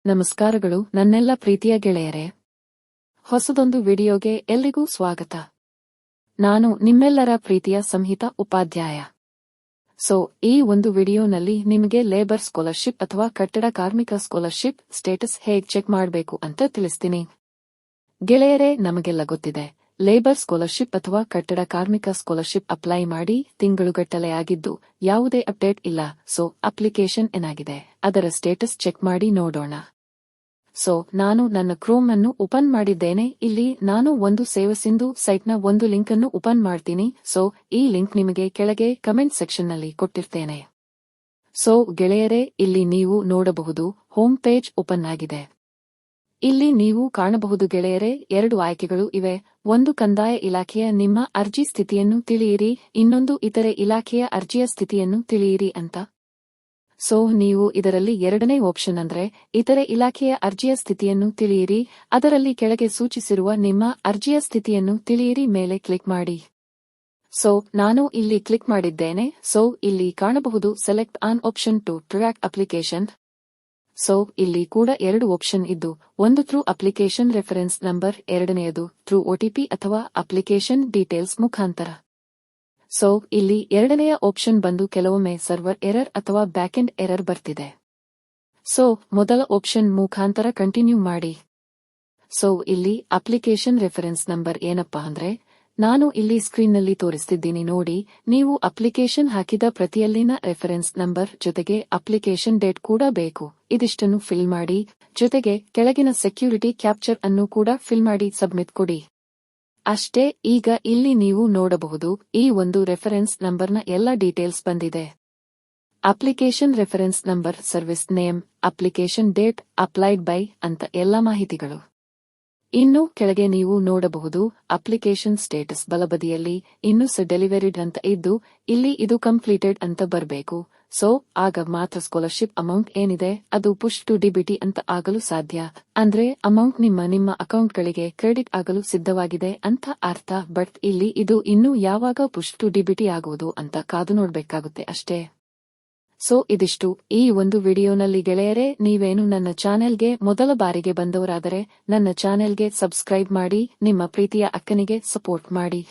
ನಮಸ್ಕಾರಗಳು ನನ್ನೆಲ್ಲ ಪ್ರೀತಿಯ ಗೆಳೆಯರೇ. ಹೊಸದೊಂದು ವಿಡಿಯೋಗೆ ಎಲ್ರಿಗೂ ಸ್ವಾಗತ. ನಾನು ನಿಮ್ಮೆಲ್ಲರ ಪ್ರೀತಿಯ ಸಂಹಿತಾ ಉಪಾಧ್ಯಾಯ. ಈ ಒಂದು ವಿಡಿಯೋನಲ್ಲಿ ನಿಮಗೆ ಲೇಬರ್ ಸ್ಕಾಲರ್ಶಿಪ್ ಅಥವಾ ಕಟ್ಟಡ ಕಾರ್ಮಿಕ ಸ್ಕಾಲರ್ಶಿಪ್ ಸ್ಟೇಟಸ್ ಹೇಗೆ ಚೆಕ್ ಮಾಡಬೇಕು ಅಂತ ತಿಳಿಸ್ತೀನಿ. ಗೆಳೆಯರೇ, ನಮಗೆಲ್ಲ ಗೊತ್ತಿದೆ, ಲೇಬರ್ ಸ್ಕಾಲರ್ಶಿಪ್ ಅಥವಾ ಕಟ್ಟಡ ಕಾರ್ಮಿಕ ಸ್ಕಾಲರ್ಶಿಪ್ ಅಪ್ಲೈ ಮಾಡಿ ತಿಂಗಳುಗಟ್ಟಲೆ ಆಗಿದ್ದು ಯಾವುದೇ ಅಪ್ಡೇಟ್ ಇಲ್ಲ. ಅಪ್ಲಿಕೇಶನ್ ಏನಾಗಿದೆ, ಅದರ ಸ್ಟೇಟಸ್ ಚೆಕ್ ಮಾಡಿ ನೋಡೋಣ. ನಾನು ನನ್ನ ಕ್ರೋಮ್ ಅನ್ನು ಓಪನ್ ಮಾಡಿದ್ದೇನೆ. ಇಲ್ಲಿ ನಾನು ಒಂದು ಸೇವಸಿಂಧು ಸೈಟ್ನ ಒಂದು ಲಿಂಕ್ ಅನ್ನು ಓಪನ್ ಮಾಡ್ತೀನಿ. ಈ ಲಿಂಕ್ ನಿಮಗೆ ಕೆಳಗೆ ಕಮೆಂಟ್ ಸೆಕ್ಷನ್ ನಲ್ಲಿ ಕೊಟ್ಟಿರ್ತೇನೆ. ಗೆಳೆಯರೇ, ಇಲ್ಲಿ ನೀವು ನೋಡಬಹುದು ಹೋಮ್ ಪೇಜ್ ಓಪನ್ ಆಗಿದೆ. ಇಲ್ಲಿ ನೀವು ಕಾಣಬಹುದು ಗೆಳೆಯರೇ, 2 ಆಯ್ಕೆಗಳು ಇವೆ. ಒಂದು ಕಂದಾಯ ಇಲಾಖೆಯ ನಿಮ್ಮ ಅರ್ಜಿ ಸ್ಥಿತಿಯನ್ನು ತಿಳಿಯಿರಿ, ಇನ್ನೊಂದು ಇತರೆ ಇಲಾಖೆಯ ಅರ್ಜಿಯ ಸ್ಥಿತಿಯನ್ನು ತಿಳಿಯಿರಿ ಅಂತ. ನೀವು ಇದರಲ್ಲಿ ಎರಡನೇ ಆಪ್ಷನ್ ಅಂದ್ರೆ ಇತರೆ ಇಲಾಖೆಯ ಅರ್ಜಿಯ ಸ್ಥಿತಿಯನ್ನು ತಿಳಿಯಿರಿ, ಅದರಲ್ಲಿ ಕೆಳಗೆ ಸೂಚಿಸಿರುವ ನಿಮ್ಮ ಅರ್ಜಿಯ ಸ್ಥಿತಿಯನ್ನು ತಿಳಿಯಿರಿ ಮೇಲೆ ಕ್ಲಿಕ್ ಮಾಡಿ. ನಾನು ಇಲ್ಲಿ ಕ್ಲಿಕ್ ಮಾಡಿದ್ದೇನೆ. ಇಲ್ಲಿ ಕಾಣಬಹುದು select on option two track application. ಇಲ್ಲಿ ಕೂಡ 2 ಆಪ್ಷನ್ ಇದ್ದು, ಒಂದು ಥ್ರೂ ಅಪ್ಲಿಕೇಶನ್ ರೆಫರೆನ್ಸ್ ನಂಬರ್, ಎರಡನೆಯದು ಥ್ರೂ OTP ಅಥವಾ ಅಪ್ಲಿಕೇಶನ್ ಡೀಟೇಲ್ಸ್ ಮುಖಾಂತರ. ಇಲ್ಲಿ ಎರಡನೆಯ ಆಪ್ಷನ್ ಬಂದು ಕೆಲವೊಮ್ಮೆ ಸರ್ವರ್ ಎರರ್ ಅಥವಾ ಬ್ಯಾಕೆಂಡ್ ಎರರ್ ಬರ್ತಿದೆ. ಮೊದಲ ಆಪ್ಷನ್ ಮುಖಾಂತರ ಕಂಟಿನ್ಯೂ ಮಾಡಿ. ಇಲ್ಲಿ ಅಪ್ಲಿಕೇಶನ್ ರೆಫರೆನ್ಸ್ ನಂಬರ್ ಏನಪ್ಪಾ ಅಂದ್ರೆ, ನಾನು ಇಲ್ಲಿ ಸ್ಕ್ರೀನ್ನಲ್ಲಿ ತೋರಿಸ್ತಿದ್ದೀನಿ ನೋಡಿ. ನೀವು ಅಪ್ಲಿಕೇಶನ್ ಹಾಕಿದ ಪ್ರತಿಯಲ್ಲಿನ ರೆಫರೆನ್ಸ್ ನಂಬರ್ ಜೊತೆಗೆ ಅಪ್ಲಿಕೇಶನ್ ಡೇಟ್ ಕೂಡ ಬೇಕು. ಇದಿಷ್ಟನ್ನು ಫಿಲ್ ಮಾಡಿ, ಜೊತೆಗೆ ಕೆಳಗಿನ ಸೆಕ್ಯೂರಿಟಿ ಕ್ಯಾಪ್ಚರ್ ಅನ್ನು ಕೂಡ ಫಿಲ್ ಮಾಡಿ ಸಬ್ಮಿಟ್ ಕೊಡಿ. ಅಷ್ಟೇ. ಈಗ ಇಲ್ಲಿ ನೀವು ನೋಡಬಹುದು ಈ ಒಂದು ರೆಫರೆನ್ಸ್ ನಂಬರ್ನ ಎಲ್ಲ ಡೀಟೇಲ್ಸ್ ಬಂದಿದೆ. Application reference number, service name, application date, applied by ಅಂತ ಎಲ್ಲ ಮಾಹಿತಿಗಳು. ಇನ್ನು ಕೆಳಗೆ ನೀವು ನೋಡಬಹುದು ಅಪ್ಲಿಕೇಶನ್ ಸ್ಟೇಟಸ್ ಬಲಬದಿಯಲ್ಲಿ ಇನ್ನೂಸ್ ಡೆಲಿವರಿಡ್ ಅಂತ ಇದ್ದು, ಇಲ್ಲಿ ಇದು ಕಂಪ್ಲೀಟೆಡ್ ಅಂತ ಬರಬೇಕು. ಆಗ ಮಾತ್ರ ಸ್ಕಾಲರ್ಶಿಪ್ ಅಮೌಂಟ್ ಏನಿದೆ ಅದು ಪುಶ್ ಟು ಡಿಬಿಟಿ ಅಂತ ಆಗಲು ಸಾಧ್ಯ. ಅಂದ್ರೆ ಅಮೌಂಟ್ ನಿಮ್ಮ ಅಕೌಂಟ್ಗಳಿಗೆ ಕ್ರೆಡಿಟ್ ಆಗಲು ಸಿದ್ಧವಾಗಿದೆ ಅಂತ ಅರ್ಥ. ಬಟ್ ಇಲ್ಲಿ ಇದು ಇನ್ನೂ ಯಾವಾಗ ಪುಶ್ ಟು ಡಿಬಿಟಿ ಆಗುವುದು ಅಂತ ಕಾದು ನೋಡ್ಬೇಕಾಗುತ್ತೆ ಅಷ್ಟೇ. ಇದಿಷ್ಟು ಈ ಒಂದು ವಿಡಿಯೋನಲ್ಲಿ ಗೆಳೆಯರೇ. ನೀವೇನು ನನ್ನ ಚಾನೆಲ್ಗೆ ಮೊದಲ ಬಾರಿಗೆ ಬಂದವರಾದರೆ ನನ್ನ ಚಾನೆಲ್ಗೆ ಸಬ್ಸ್ಕ್ರೈಬ್ ಮಾಡಿ, ನಿಮ್ಮ ಪ್ರೀತಿಯ ಅಕ್ಕನಿಗೆ ಸಪೋರ್ಟ್ ಮಾಡಿ.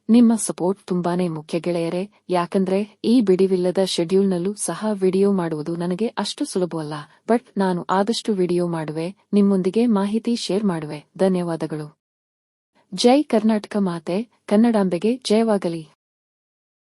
ನಿಮ್ಮ ಸಪೋರ್ಟ್ ತುಂಬಾನೇ ಮುಖ್ಯ ಗೆಳೆಯರೇ, ಯಾಕಂದ್ರೆ ಈ ಬಿಡಿವಿಲ್ಲದ ಶೆಡ್ಯೂಲ್ನಲ್ಲೂ ಸಹ ವಿಡಿಯೋ ಮಾಡುವುದು ನನಗೆ ಅಷ್ಟು ಸುಲಭವಲ್ಲ. ಬಟ್ ನಾನು ಆದಷ್ಟು ವಿಡಿಯೋ ಮಾಡುವೆ, ನಿಮ್ಮೊಂದಿಗೆ ಮಾಹಿತಿ ಶೇರ್ ಮಾಡುವೆ. ಧನ್ಯವಾದಗಳು. ಜೈ ಕರ್ನಾಟಕ ಮಾತೆ, ಕನ್ನಡಾಂಬೆಗೆ ಜಯವಾಗಲಿ.